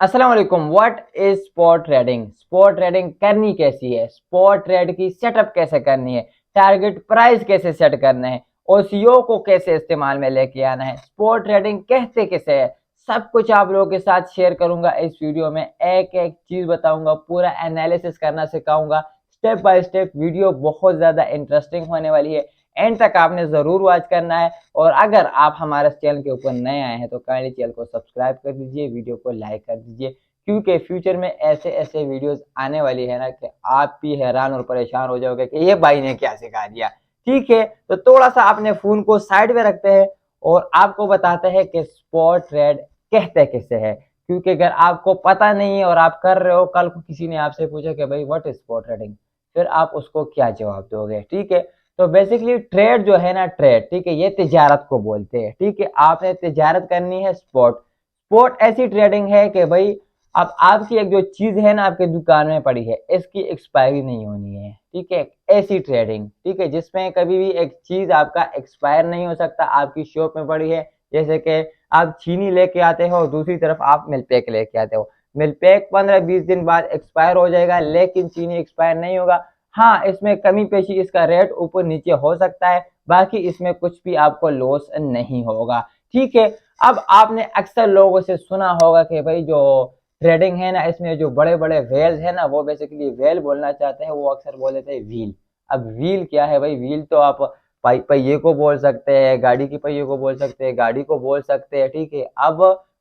अस्सलाम वालेकुम। What is spot trading? Spot trading करनी कैसी है, स्पॉट ट्रेड की सेटअप कैसे करनी है, टारगेट प्राइस कैसे सेट करना है, ओसीओ को कैसे इस्तेमाल में लेके आना है, स्पॉट ट्रेडिंग कहते कैसे है, सब कुछ आप लोगों के साथ शेयर करूंगा इस वीडियो में। एक एक चीज बताऊंगा, पूरा एनालिसिस करना सिखाऊंगा स्टेप बाय स्टेप। वीडियो बहुत ज्यादा इंटरेस्टिंग होने वाली है, एंड तक आपने जरूर वॉच करना है। और अगर आप हमारे चैनल के ऊपर नए आए हैं तो काइंडली चैनल को सब्सक्राइब कर दीजिए, वीडियो को लाइक कर दीजिए, क्योंकि फ्यूचर में ऐसे ऐसे वीडियोस आने वाली है ना कि आप भी हैरान और परेशान हो जाओगे कि ये भाई ने क्या सिखा दिया। ठीक है, तो थोड़ा सा अपने फोन को साइड में रखते हैं और आपको बताते हैं कि स्पॉट ट्रेड कहते किसे है। क्योंकि अगर आपको पता नहीं है और आप कर रहे हो, कल को किसी ने आपसे पूछा कि भाई व्हाट इज स्पॉट ट्रेडिंग, फिर आप उसको क्या जवाब दोगे। ठीक है, तो बेसिकली ट्रेड जो है ना, ट्रेड, ठीक है, ये तिजारत को बोलते हैं। ठीक है, आपने तिजारत करनी है। स्पॉट स्पॉट ऐसी ट्रेडिंग है कि भाई अब आपकी एक जो चीज है ना आपके दुकान में पड़ी है, इसकी एक्सपायरी नहीं होनी है। ठीक है, ऐसी ट्रेडिंग, ठीक है, जिसमें कभी भी एक चीज आपका एक्सपायर नहीं हो सकता। आपकी शॉप में पड़ी है, जैसे कि आप चीनी लेके आते हो, दूसरी तरफ आप मिल्क पैक लेके आते हो। मिल्क पैक 15-20 दिन बाद एक्सपायर हो जाएगा, लेकिन चीनी एक्सपायर नहीं होगा। हाँ, इसमें कमी पेशी, इसका रेट ऊपर नीचे हो सकता है, बाकी इसमें कुछ भी आपको लॉस नहीं होगा। ठीक है, अब आपने अक्सर लोगों से सुना होगा कि भाई जो ट्रेडिंग है ना, इसमें जो बड़े बड़े वेल्स है ना, वो बेसिकली वेल बोलना चाहते हैं, वो अक्सर बोल देते हैं व्हील। अब व्हील क्या है भाई? व्हील तो आप पहिए को बोल सकते हैं, गाड़ी की पहिए को बोल सकते हैं, गाड़ी को बोल सकते हैं। ठीक है, अब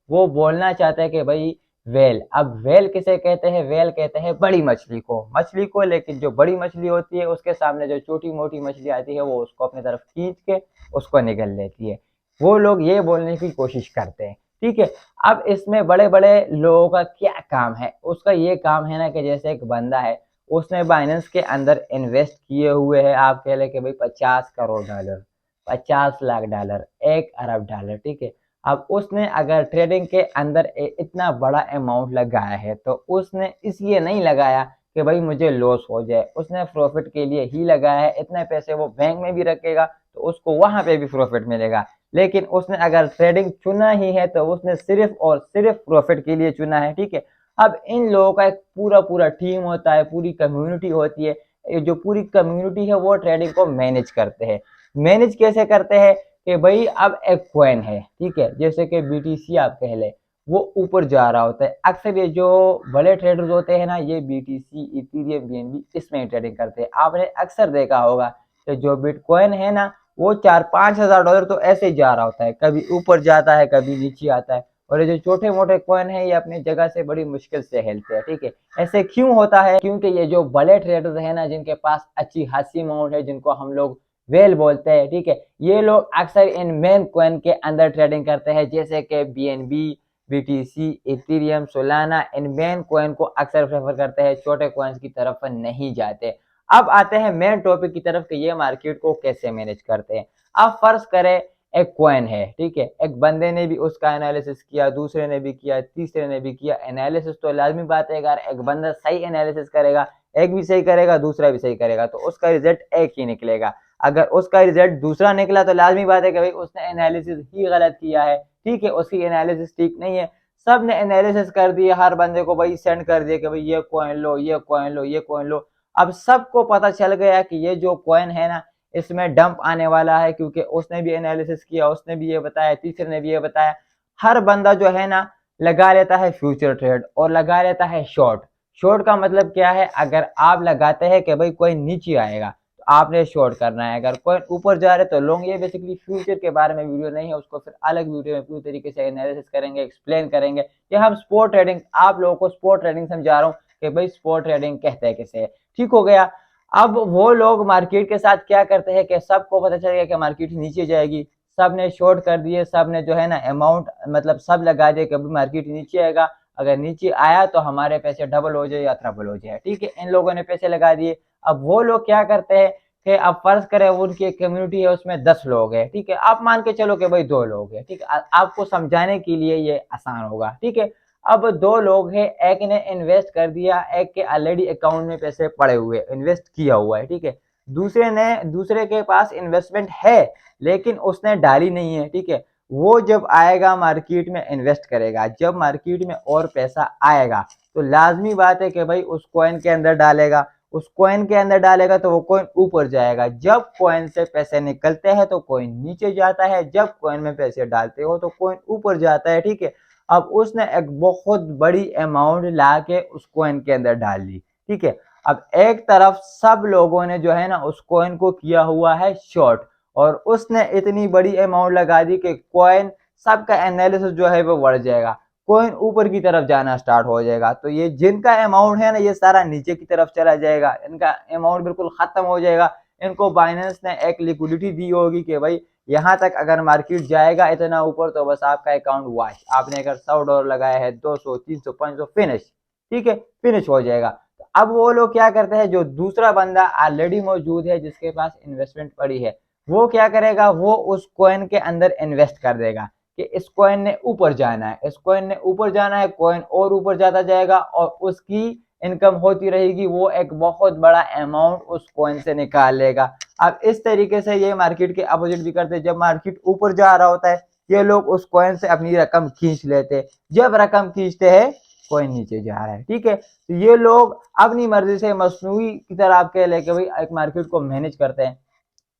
वो बोलना चाहते हैं कि भाई वेल। अब वेल किसे कहते हैं? वेल कहते हैं बड़ी मछली को। लेकिन जो बड़ी मछली होती है उसके सामने जो छोटी मोटी मछली आती है, वो उसको अपनी तरफ खींच के उसको निगल लेती है। वो लोग ये बोलने की कोशिश करते हैं। ठीक है, अब इसमें बड़े बड़े लोगों का क्या काम है? उसका ये काम है ना कि जैसे एक बंदा है, उसने बाइनेंस के अंदर इन्वेस्ट किए हुए है, आप कह ले कि भाई 50 करोड़ डॉलर, 50 लाख डॉलर, 1 अरब डॉलर। ठीक है, अब उसने अगर ट्रेडिंग के अंदर इतना बड़ा अमाउंट लगाया है, तो उसने इसलिए नहीं लगाया कि भाई मुझे लॉस हो जाए, उसने प्रॉफिट के लिए ही लगाया है। इतने पैसे वो बैंक में भी रखेगा तो उसको वहां पे भी प्रॉफिट मिलेगा। लेकिन उसने अगर ट्रेडिंग चुना ही है तो उसने सिर्फ और सिर्फ प्रॉफिट के लिए चुना है। ठीक है, अब इन लोगों का एक पूरा पूरा टीम होता है, पूरी कम्युनिटी होती है। ये जो पूरी कम्युनिटी है वो ट्रेडिंग को मैनेज करते हैं। मैनेज कैसे करते हैं कि भाई अब एक कॉइन है, ठीक है, जैसे कि बीटीसी आप कह ले, वो ऊपर जा रहा होता है। अक्सर ये जो बड़े ट्रेडर्स होते हैं ना, ये बीटीसी, इथेरियम, बीएनबी, इसमें ट्रेडिंग करते हैं। आपने अक्सर देखा होगा कि जो बिटकॉइन है ना, वो 4-5 हज़ार डॉलर तो ऐसे ही जा रहा होता है, कभी ऊपर जाता है कभी नीचे आता है। और ये जो छोटे मोटे कॉइन है, ये अपनी जगह से बड़ी मुश्किल से हिलते हैं। ठीक है, ऐसे क्यों होता है? क्योंकि ये जो बड़े ट्रेडर्स है ना, जिनके पास अच्छी खासी अमाउंट है, जिनको हम लोग वेल बोलते हैं, ठीक है, ये लोग अक्सर इन मेन कॉइन के अंदर ट्रेडिंग करते हैं, जैसे कि बीएनबी, बीटीसी, इथेरियम, सोलाना। इन मेन कॉइन को अक्सर प्रेफर करते हैं, छोटे कॉइन्स की तरफ नहीं जाते। अब आते हैं मेन टॉपिक की तरफ कि ये मार्केट को कैसे मैनेज करते हैं। अब फर्ज करें एक कॉइन है, ठीक है, एक बंदे ने भी उसका एनालिसिस किया, दूसरे ने भी किया, तीसरे ने भी किया। एनालिसिस तो लाजमी बात है, अगर एक बंदा सही एनालिसिस करेगा, एक भी सही करेगा दूसरा भी सही करेगा, तो उसका रिजल्ट एक ही निकलेगा। अगर उसका रिजल्ट दूसरा निकला तो लाजमी बात है कि भाई उसने एनालिसिस ही गलत किया है। ठीक है, उसकी एनालिसिस ठीक नहीं है। सब ने एनालिसिस कर दिया, हर बंदे को भाई सेंड कर दिया कि भाई ये कॉइन लो, ये कॉइन लो, ये कॉइन लो। अब सबको पता चल गया कि ये जो कॉइन है ना, इसमें डंप आने वाला है, क्योंकि उसने भी एनालिसिस किया, उसने भी ये बताया, तीसरे ने भी ये बताया। हर बंदा जो है ना, लगा लेता है फ्यूचर ट्रेड और लगा लेता है शॉर्ट। शॉर्ट का मतलब क्या है? अगर आप लगाते हैं कि भाई कोई नीचे आएगा तो आपने शॉर्ट करना है, अगर कोई ऊपर जा रहे तो लॉन्ग। ये बेसिकली फ्यूचर के बारे में वीडियो नहीं है, उसको फिर अलग वीडियो में पूरी तरीके से एनालिसिस करेंगे, एक्सप्लेन करेंगे। ये हम स्पोर्ट ट्रेडिंग, आप लोगों को स्पोर्ट ट्रेडिंग समझा रहा हूँ कि भाई स्पोर्ट ट्रेडिंग कहते हैं किसे। ठीक हो गया। अब वो लोग मार्केट के साथ क्या करते हैं कि सबको पता चल गया कि मार्केट नीचे जाएगी, सब ने शॉर्ट कर दिए, सब ने जो है ना अमाउंट, मतलब सब लगा दिए कि अभी मार्केट नीचे आएगा, अगर नीचे आया तो हमारे पैसे डबल हो जाए या ट्रबल हो जाए। ठीक है, इन लोगों ने पैसे लगा दिए। अब वो लोग क्या करते हैं कि अब फर्ज करें उनकी एक कम्युनिटी है, उसमें 10 लोग हैं। ठीक है, आप मान के चलो कि भाई 2 लोग हैं। ठीक है, आपको समझाने के लिए ये आसान होगा। ठीक है, अब 2 लोग हैं, एक ने इन्वेस्ट कर दिया, एक के ऑलरेडी अकाउंट में पैसे पड़े हुए, इन्वेस्ट किया हुआ है। ठीक है, दूसरे के पास इन्वेस्टमेंट है लेकिन उसने डाली नहीं है। ठीक है, वो जब आएगा मार्केट में इन्वेस्ट करेगा, जब मार्केट में और पैसा आएगा तो लाजमी बात है कि भाई उस कॉइन के अंदर डालेगा, उस कॉइन के अंदर डालेगा तो वो कॉइन ऊपर जाएगा। जब कॉइन से पैसे निकलते हैं तो कॉइन नीचे जाता है, जब कॉइन में पैसे डालते हो तो कॉइन ऊपर जाता है, ठीक है। अब उसने एक बहुत बड़ी अमाउंट ला के उस कॉइन के अंदर डाल दी, ठीक है। अब एक तरफ सब लोगों ने जो है ना उस कॉइन को किया हुआ है शॉर्ट, और उसने इतनी बड़ी अमाउंट लगा दी कि कॉइन सबका एनालिसिस जो है वो बढ़ जाएगा, कॉइन ऊपर की तरफ जाना स्टार्ट हो जाएगा। तो ये जिनका अमाउंट है ना ये सारा नीचे की तरफ चला जाएगा, इनका अमाउंट बिल्कुल खत्म हो जाएगा। इनको बाइनेंस ने एक लिक्विडिटी दी होगी कि भाई यहाँ तक अगर मार्केट जाएगा इतना ऊपर तो बस आपका अकाउंट वॉश, आपने अगर $100 लगाया है 200 300 500 फिनिश, ठीक है, फिनिश हो जाएगा। तो अब वो लोग क्या करते हैं, जो दूसरा बंदा ऑलरेडी मौजूद है जिसके पास इन्वेस्टमेंट पड़ी है, वो क्या करेगा, वो उस कॉइन के अंदर इन्वेस्ट कर देगा कि इस कॉइन ने ऊपर जाना है, इस कॉइन ने ऊपर जाना है, कॉइन और ऊपर जाता जाएगा और उसकी इनकम होती रहेगी, वो एक बहुत बड़ा अमाउंट उस कॉइन से निकाल लेगा। अब इस तरीके से ये मार्केट के अपोजिट भी करते हैं, जब मार्केट ऊपर जा रहा होता है ये लोग उस कॉइन से अपनी रकम खींच लेते हैं, जब रकम खींचते हैं कॉइन नीचे जा रहा है, ठीक है। तो ये लोग अपनी मर्जी से मसनूई की तरह आप कह लेके भाई एक मार्केट को मैनेज करते हैं।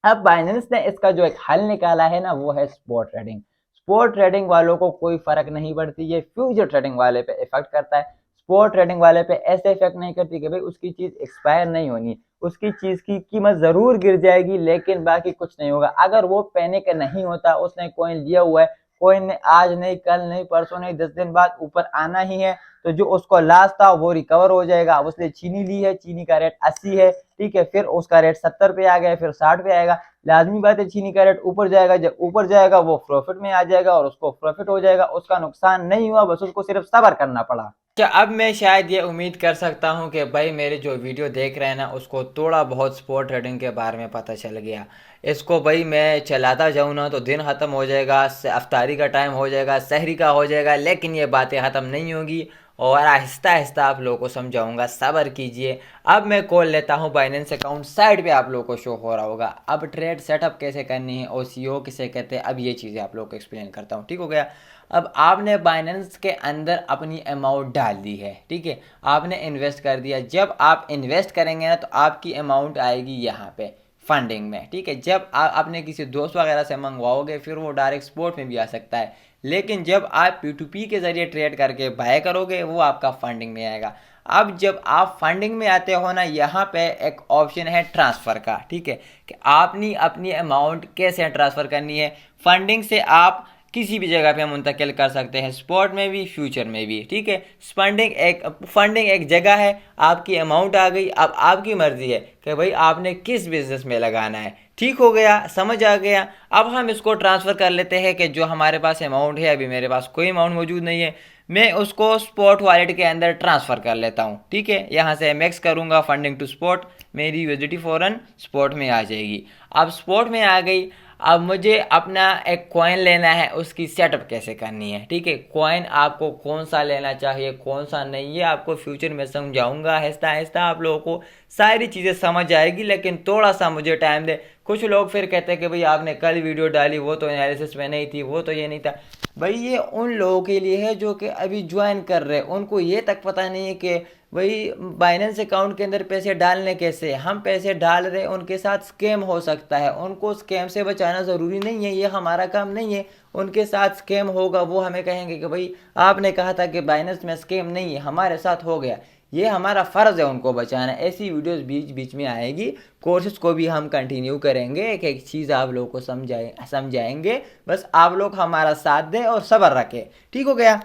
अब बाइनेंस ने इसका जो एक हल निकाला है ना वो है स्पॉट ट्रेडिंग। स्पॉट ट्रेडिंग वालों को कोई फर्क नहीं पड़ती, ये फ्यूचर ट्रेडिंग वाले पे इफेक्ट करता है। स्पॉट ट्रेडिंग वाले पे ऐसे इफेक्ट नहीं करती कि भाई उसकी चीज एक्सपायर नहीं होनी, उसकी चीज की कीमत जरूर गिर जाएगी लेकिन बाकी कुछ नहीं होगा। अगर वो पैनिक नहीं होता, उसने कॉइन लिया हुआ है, कॉइन ने आज नहीं कल नहीं परसों नहीं 10 दिन बाद ऊपर आना ही है, तो जो उसको लॉस था वो रिकवर हो जाएगा। अब उसने चीनी ली है, चीनी का रेट 80 है, ठीक है, फिर उसका रेट 70 पे आ गया, फिर 60 पे आएगा, लाजमी बात है चीनी का रेट ऊपर जाएगा, जब ऊपर जाएगा वो प्रॉफिट में आ जाएगा और उसको प्रॉफिट हो जाएगा, उसका नुकसान नहीं हुआ, बस उसको सिर्फ सब्र करना पड़ा। अच्छा, अब मैं शायद ये उम्मीद कर सकता हूँ कि भाई मेरे जो वीडियो देख रहे हैं ना उसको थोड़ा बहुत स्पॉट ट्रेडिंग के बारे में पता चल गया। इसको भाई मैं चलाता जाऊँ ना तो दिन ख़त्म हो जाएगा, अफ्तारी का टाइम हो जाएगा, सहरी का हो जाएगा, लेकिन ये बातें ख़त्म नहीं होगी और आहिस्ता आहिस्ता आप लोगों को समझाऊंगा, सब्र कीजिए। अब मैं कॉल लेता हूँ, बाइनेंस अकाउंट साइड पे आप लोगों को शो हो रहा होगा। अब ट्रेड सेटअप कैसे करनी है, ओसीओ किसे कहते हैं, अब ये चीज़ें आप लोगों को एक्सप्लेन करता हूँ, ठीक हो गया। अब आपने बाइनेंस के अंदर अपनी अमाउंट डाल दी है, ठीक है, आपने इन्वेस्ट कर दिया। जब आप इन्वेस्ट करेंगे ना तो आपकी अमाउंट आएगी यहाँ पे फंडिंग में, ठीक है। जब आप अपने किसी दोस्त वगैरह से मंगवाओगे फिर वो डायरेक्ट स्पोर्ट में भी आ सकता है, लेकिन जब आप P2P के ज़रिए ट्रेड करके बाय करोगे वो आपका फंडिंग में आएगा। अब जब आप फंडिंग में आते हो ना, यहाँ पे एक ऑप्शन है ट्रांसफ़र का, ठीक है, कि आपने अपनी अमाउंट कैसे ट्रांसफ़र करनी है। फंडिंग से आप किसी भी जगह पे मुंतकिल कर सकते हैं, स्पॉट में भी फ्यूचर में भी, ठीक है। फंडिंग एक जगह है, आपकी अमाउंट आ गई, अब आपकी मर्जी है कि भाई आपने किस बिजनेस में लगाना है, ठीक हो गया, समझ आ गया। अब हम इसको ट्रांसफ़र कर लेते हैं कि जो हमारे पास अमाउंट है, अभी मेरे पास कोई अमाउंट मौजूद नहीं है, मैं उसको स्पॉट वॉलेट के अंदर ट्रांसफ़र कर लेता हूँ, ठीक है। यहाँ से MX करूँगा, फंडिंग टू स्पॉट, मेरी USDT फ़ौरन स्पॉट में आ जाएगी। अब स्पॉट में आ गई, अब मुझे अपना एक कॉइन लेना है, उसकी सेटअप कैसे करनी है, ठीक है। कॉइन आपको कौन सा लेना चाहिए कौन सा नहीं, ये आपको फ्यूचर में समझाऊंगा, आहिस्ता आहिस्ता आप लोगों को सारी चीज़ें समझ आएगी, लेकिन थोड़ा सा मुझे टाइम दे। कुछ लोग फिर कहते हैं कि भाई आपने कल वीडियो डाली वो तो एनालिसिस में नहीं थी, वो तो ये नहीं था। भाई ये उन लोगों के लिए है जो कि अभी ज्वाइन कर रहे हैं, उनको ये तक पता नहीं है कि भाई बाइनेंस अकाउंट के अंदर पैसे डालने कैसे। हम पैसे डाल रहे हैं, उनके साथ स्कैम हो सकता है, उनको स्कैम से बचाना ज़रूरी नहीं है, ये हमारा काम नहीं है। उनके साथ स्कैम होगा, वो हमें कहेंगे कि भाई आपने कहा था कि बाइनेंस में स्कैम नहीं है, हमारे साथ हो गया, ये हमारा फ़र्ज़ है उनको बचाना। ऐसी वीडियोस बीच बीच में आएगी, कोर्सेज को भी हम कंटिन्यू करेंगे, एक एक चीज़ आप लोगों को समझाएंगे, बस आप लोग हमारा साथ दें और सब्र रखें, ठीक हो गया।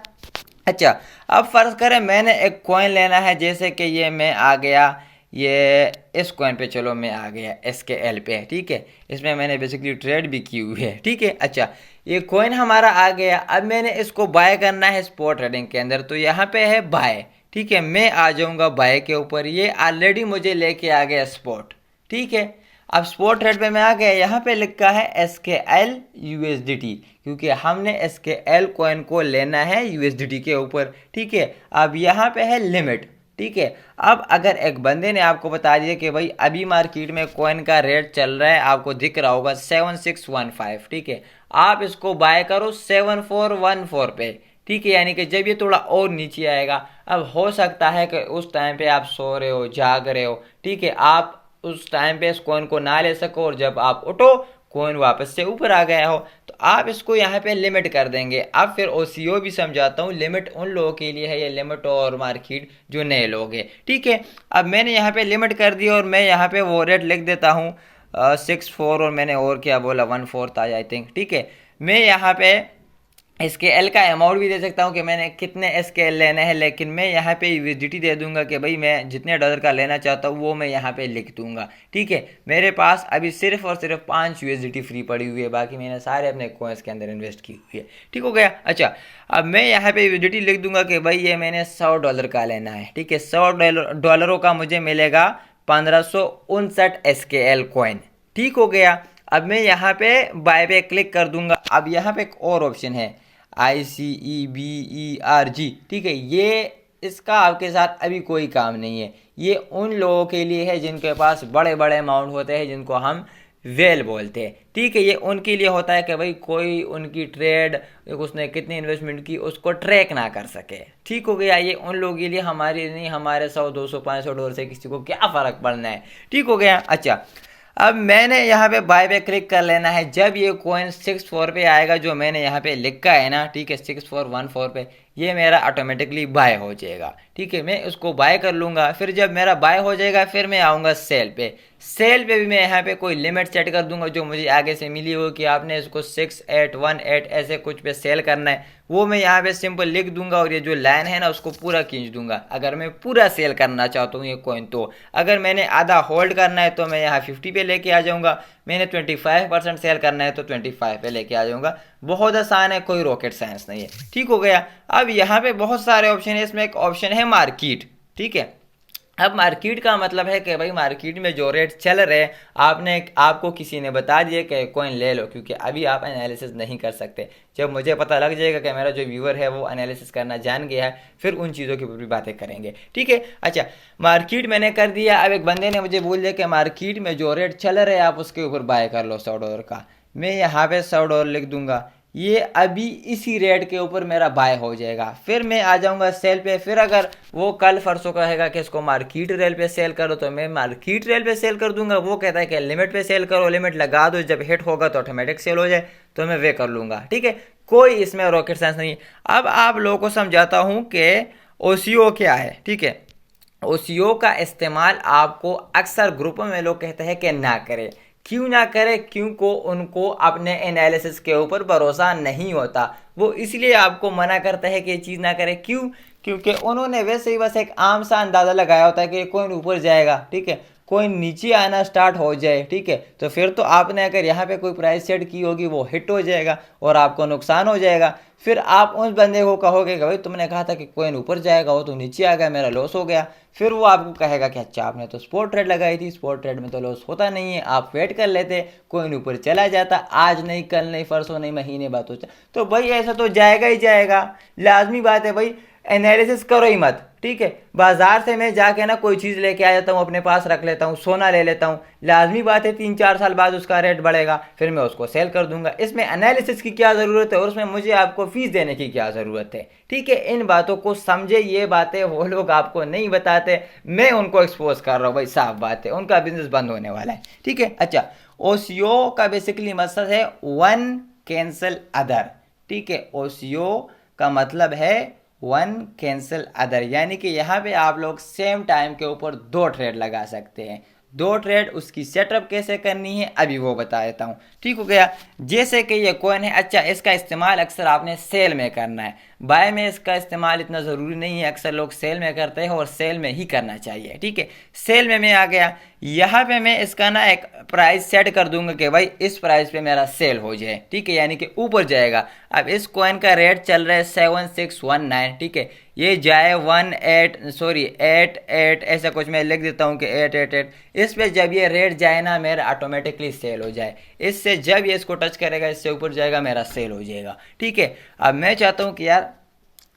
अच्छा, अब फ़र्ज़ करें मैंने एक कॉइन लेना है, जैसे कि ये मैं आ गया, ये इस कॉइन पे, चलो मैं आ गया SKL पे, ठीक है, इसमें मैंने बेसिकली ट्रेड भी की हुई है, ठीक है। अच्छा, ये कॉइन हमारा आ गया, अब मैंने इसको बाय करना है स्पॉट ट्रेडिंग के अंदर, तो यहाँ पे है बाय, ठीक है, मैं आ जाऊँगा बाय के ऊपर, ये ऑलरेडी मुझे लेके आ गया स्पॉट, ठीक है। अब स्पॉट ट्रेड पे मैं आ गया, यहाँ पे लिखा है SKL USDT, क्योंकि हमने SKL कॉइन को लेना है USDT के ऊपर, ठीक है। अब यहाँ पे है लिमिट, ठीक है। अब अगर एक बंदे ने आपको बता दिया कि भाई अभी मार्केट में कॉइन का रेट चल रहा है, आपको दिख रहा होगा 7615, ठीक है, आप इसको बाय करो 7414 पे, ठीक है, यानी कि जब ये थोड़ा और नीचे आएगा, अब हो सकता है कि उस टाइम पे आप सो रहे हो, जाग रहे हो, ठीक है, आप उस टाइम पे इस कॉइन को ना ले सको, और जब आप उठो कॉइन वापस से ऊपर आ गया हो, तो आप इसको यहाँ पे लिमिट कर देंगे। अब फिर ओसीओ भी समझाता हूँ, लिमिट उन लोगों के लिए है, ये लिमिट और मार्केट जो नए लोग हैं, ठीक है। अब मैंने यहाँ पे लिमिट कर दी और मैं यहाँ पे वो रेट लिख देता हूँ 6-4, और मैंने और क्या बोला 1/4 था आई थिंक, ठीक है। मैं यहाँ पे इसके एल का अमाउंट भी दे सकता हूँ कि मैंने कितने इसके एल लेने हैं, लेकिन मैं यहाँ पे यूएसडीटी दे दूंगा कि भाई मैं जितने डॉलर का लेना चाहता हूँ वो मैं यहाँ पे लिख दूंगा, ठीक है। मेरे पास अभी सिर्फ और सिर्फ 5 यूएसडीटी फ्री पड़ी हुई है, बाकी मैंने सारे अपने कॉइन्स के अंदर इन्वेस्ट की हुई है, ठीक हो गया। अच्छा, अब मैं यहाँ पे यूएसडीटी लिख दूंगा कि भाई ये मैंने $100 का लेना है, ठीक है। $100 का मुझे मिलेगा 1559 एसकेएल कॉइन, ठीक हो गया। अब मैं यहाँ पे बाय पे क्लिक कर दूंगा। अब यहाँ पे एक और ऑप्शन है ICEBERG, ठीक है, ये इसका आपके साथ अभी कोई काम नहीं है, ये उन लोगों के लिए है जिनके पास बड़े बड़े अमाउंट होते हैं, जिनको हम वेल बोलते हैं, ठीक है। ये उनके लिए होता है कि भाई कोई उनकी ट्रेड, उसने कितनी इन्वेस्टमेंट की उसको ट्रैक ना कर सके, ठीक हो गया। ये उन लोगों के लिए, हमारे नहीं, हमारे 100 200 500 डॉलर से किसी को क्या फ़र्क पड़ना है, ठीक हो गया। अच्छा, अब मैंने यहाँ पे बाय पे क्लिक कर लेना है। जब ये कॉइन 6-4 पे आएगा जो मैंने यहाँ पे लिखा है ना, ठीक है, 6414 पे, ये मेरा ऑटोमेटिकली बाय हो जाएगा, ठीक है। मैं उसको बाय कर लूँगा। फिर जब मेरा बाय हो जाएगा फिर मैं आऊँगा सेल पे। सेल पे भी मैं यहाँ पे कोई लिमिट सेट कर दूंगा जो मुझे आगे से मिली हो कि आपने इसको 6818 ऐसे कुछ पे सेल करना है, वो मैं यहाँ पे सिंपल लिख दूंगा और ये जो लाइन है ना उसको पूरा खींच दूंगा। अगर मैं पूरा सेल करना चाहता हूँ ये कॉइन, तो अगर मैंने आधा होल्ड करना है तो मैं यहाँ 50 पे लेके आ जाऊँगा, मैंने 25% सेल करना है तो 25 पे लेके आ जाऊँगा। बहुत आसान है, कोई रॉकेट साइंस नहीं है, ठीक हो गया। अब यहाँ पे बहुत सारे ऑप्शन है, इसमें एक ऑप्शन है मार्केट, ठीक है। अब मार्केट का मतलब है कि भाई मार्केट में जो रेट चल रहे, आपको किसी ने बता दिया कि कॉइन ले लो, क्योंकि अभी आप एनालिसिस नहीं कर सकते। जब मुझे पता लग जाएगा कि मेरा जो व्यूअर है वो एनालिसिस करना जान गया है, फिर उन चीज़ों के ऊपर भी बातें करेंगे, ठीक है। अच्छा, मार्केट मैंने कर दिया। अब एक बंदे ने मुझे बोल दिया कि मार्केट में जो रेट चल रहे आप उसके ऊपर बाय कर लो $100 का। मैं यहाँ पे $100 लिख दूंगा, ये अभी इसी रेट के ऊपर मेरा बाय हो जाएगा। फिर मैं आ जाऊंगा सेल पे। फिर अगर वो कल परसों कहेगा कि इसको मार्केट रेल पे सेल करो तो मैं मार्केट रेल पे सेल कर दूंगा। वो कहता है कि लिमिट पे सेल करो, लिमिट लगा दो, जब हिट होगा तो ऑटोमेटिक सेल हो जाए, तो मैं वे कर लूंगा, ठीक है। कोई इसमें रॉकेट साइंस नहीं। अब आप लोगों को समझाता हूँ कि ओसीओ क्या है, ठीक है। ओसीओ का इस्तेमाल आपको अक्सर ग्रुपों में लोग कहते हैं कि ना करें। क्यों ना करे? क्योंकि उनको अपने एनालिसिस के ऊपर भरोसा नहीं होता, वो इसलिए आपको मना करता है कि ये चीज़ ना करे। क्यों? क्योंकि उन्होंने वैसे ही बस एक आम सा अंदाज़ा लगाया होता है कि कॉइन ऊपर जाएगा, ठीक है, कॉइन नीचे आना स्टार्ट हो जाए, ठीक है, तो फिर तो आपने अगर यहाँ पे कोई प्राइस सेट की होगी वो हिट हो जाएगा और आपको नुकसान हो जाएगा। फिर आप उस बंदे को कहोगे कि भाई तुमने कहा था कि कॉइन ऊपर जाएगा, वो तो नीचे आ गया, मेरा लॉस हो गया। फिर वो आपको कहेगा कि अच्छा आपने तो स्पॉट ट्रेड लगाई थी, स्पॉट ट्रेड में तो लॉस होता नहीं है, आप वेट कर लेते, कॉइन ऊपर चला जाता, आज नहीं, कल नहीं, परसों नहीं, महीने बाद हो। तो भाई ऐसा तो जाएगा ही जाएगा, लाजमी बात है भाई। एनालिसिस करो ही मत, ठीक है। बाजार से मैं जाके ना कोई चीज़ लेके आ जाता हूँ, अपने पास रख लेता हूँ, सोना ले लेता हूँ, लाजमी बात है 3-4 साल बाद उसका रेट बढ़ेगा, फिर मैं उसको सेल कर दूंगा। इसमें एनालिसिस की क्या ज़रूरत है और उसमें मुझे आपको फीस देने की क्या ज़रूरत है, ठीक है। इन बातों को समझे, ये बातें वो लोग आपको नहीं बताते, मैं उनको एक्सपोज कर रहा हूँ भाई, साफ बात है, उनका बिजनेस बंद होने वाला है, ठीक है। अच्छा, ओसीओ का बेसिकली मकसद है वन कैंसल अदर, ठीक है। ओसीओ का मतलब है वन कैंसल अदर, यानी कि यहाँ पे आप लोग सेम टाइम के ऊपर 2 ट्रेड लगा सकते हैं। 2 ट्रेड, उसकी सेटअप कैसे करनी है अभी वो बता देता हूँ, ठीक हो गया। जैसे कि ये कॉइन है, अच्छा इसका इस्तेमाल अक्सर आपने सेल में करना है, बाय में इसका इस्तेमाल इतना ज़रूरी नहीं है, अक्सर लोग सेल में करते हैं और सेल में ही करना चाहिए, ठीक है। सेल में मैं आ गया, यहाँ पे मैं इसका ना एक प्राइस सेट कर दूंगा कि भाई इस प्राइस पे मेरा सेल हो जाए, ठीक है, यानी कि ऊपर जाएगा। अब इस कॉइन का रेट चल रहा है 7619, ठीक है, ये जाए 88 ऐसा कुछ मैं लिख देता हूँ कि 888, इस पे जब ये रेट जाए ना मेरा ऑटोमेटिकली सेल हो जाए। इससे जब ये इसको टच करेगा, इससे ऊपर जाएगा, मेरा सेल हो जाएगा, ठीक है। अब मैं चाहता हूँ कि यार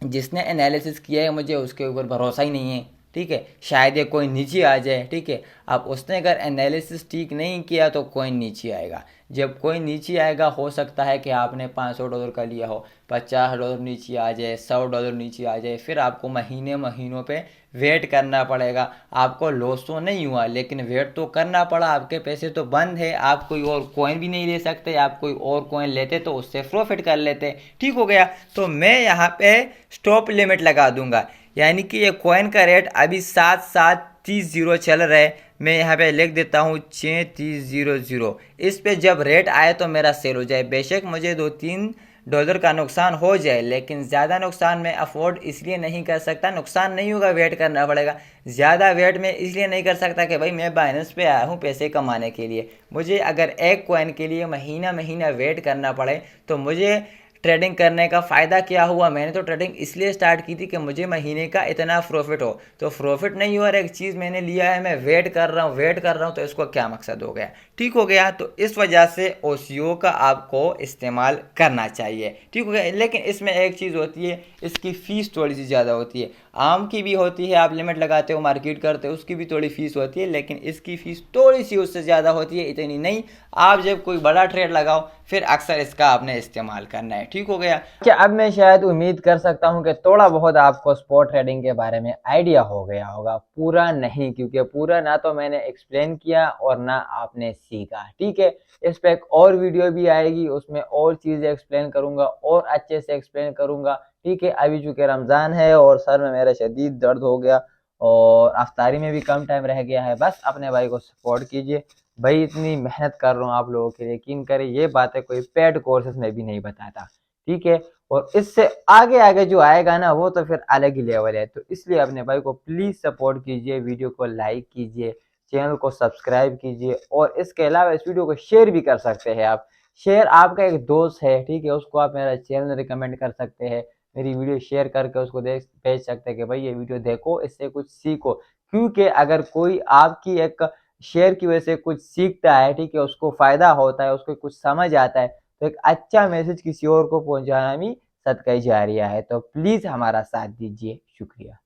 जिसने एनालिसिस किया है मुझे उसके ऊपर भरोसा ही नहीं है, ठीक है, शायद ये कोइन नीचे आ जाए, ठीक है। अब उसने अगर एनालिसिस ठीक नहीं किया तो कोइन नीचे आएगा। जब कोइन नीचे आएगा, हो सकता है कि आपने $500 का लिया हो, $50 नीचे आ जाए, $100 नीचे आ जाए, फिर आपको महीनों पे वेट करना पड़ेगा। आपको लॉस तो नहीं हुआ, लेकिन वेट तो करना पड़ा, आपके पैसे तो बंद है, आप कोई और कॉइन भी नहीं ले सकते। आप कोई और कॉइन लेते तो उससे प्रॉफिट कर लेते, ठीक हो गया। तो मैं यहाँ पे स्टॉप लिमिट लगा दूंगा, यानी कि ये कॉइन का रेट अभी 7,730 चल रहा है। मैं यहाँ पे लिख देता हूँ 6300। इस पे जब रेट आए तो मेरा सेल हो जाए। बेशक मुझे $2-3 का नुकसान हो जाए, लेकिन ज़्यादा नुकसान मैं अफोर्ड इसलिए नहीं कर सकता। नुकसान नहीं होगा, वेट करना पड़ेगा। ज़्यादा वेट मैं इसलिए नहीं कर सकता कि भाई मैं बाइनेंस पे आया हूँ पैसे कमाने के लिए। मुझे अगर एक कॉइन के लिए महीना वेट करना पड़े तो मुझे ट्रेडिंग करने का फ़ायदा क्या हुआ। मैंने तो ट्रेडिंग इसलिए स्टार्ट की थी कि मुझे महीने का इतना प्रॉफिट हो, तो प्रॉफिट नहीं हुआ और एक चीज़ मैंने लिया है, मैं वेट कर रहा हूँ, तो इसको क्या मकसद हो गया, ठीक हो गया। तो इस वजह से ओसीओ का आपको इस्तेमाल करना चाहिए, ठीक हो गया। लेकिन इसमें एक चीज़ होती है, इसकी फ़ीस थोड़ी सी ज़्यादा होती है। आम की भी होती है, आप लिमिट लगाते हो, मार्केट करते हो, उसकी भी थोड़ी फीस होती है, लेकिन इसकी फ़ीस थोड़ी सी उससे ज़्यादा होती है, इतनी नहीं। आप जब कोई बड़ा ट्रेड लगाओ फिर अक्सर इसका आपने इस्तेमाल करना है, ठीक हो गया। क्या अब मैं शायद उम्मीद कर सकता हूं कि थोड़ा बहुत आपको स्पॉट ट्रेडिंग के बारे में आइडिया हो गया होगा, पूरा नहीं, क्योंकि पूरा ना तो मैंने एक्सप्लेन किया और ना आपने सीखा, ठीक है। इस पर एक और वीडियो भी आएगी, उसमें और चीज़ें एक्सप्लेन करूंगा और अच्छे से एक्सप्लेन करूंगा, ठीक है। अभी चूंकि रमज़ान है और सर में मेरा शदीद दर्द हो गया और अफ्तारी में भी कम टाइम रह गया है, बस अपने भाई को सपोर्ट कीजिए। भाई इतनी मेहनत कर रहा हूँ आप लोगों के लिए, यकीन करें ये बातें कोई पेड कोर्सेज में भी नहीं बताता, ठीक है। और इससे आगे आगे जो आएगा ना वो तो फिर अलग ही लेवल है। तो इसलिए अपने भाई को प्लीज़ सपोर्ट कीजिए, वीडियो को लाइक कीजिए, चैनल को सब्सक्राइब कीजिए, और इसके अलावा इस वीडियो को शेयर भी कर सकते हैं आप। शेयर, आपका एक दोस्त है, ठीक है, उसको आप मेरा चैनल रिकमेंड कर सकते हैं, मेरी वीडियो शेयर करके उसको देख भेज सकते हैं कि भाई ये वीडियो देखो, इससे कुछ सीखो। क्योंकि अगर कोई आपकी एक शेयर की वजह से कुछ सीखता है, ठीक है, उसको फायदा होता है, उसको कुछ समझ आता है, तो एक अच्छा मैसेज किसी और को पहुंचाना भी सदका जारिया है। तो प्लीज हमारा साथ दीजिए, शुक्रिया।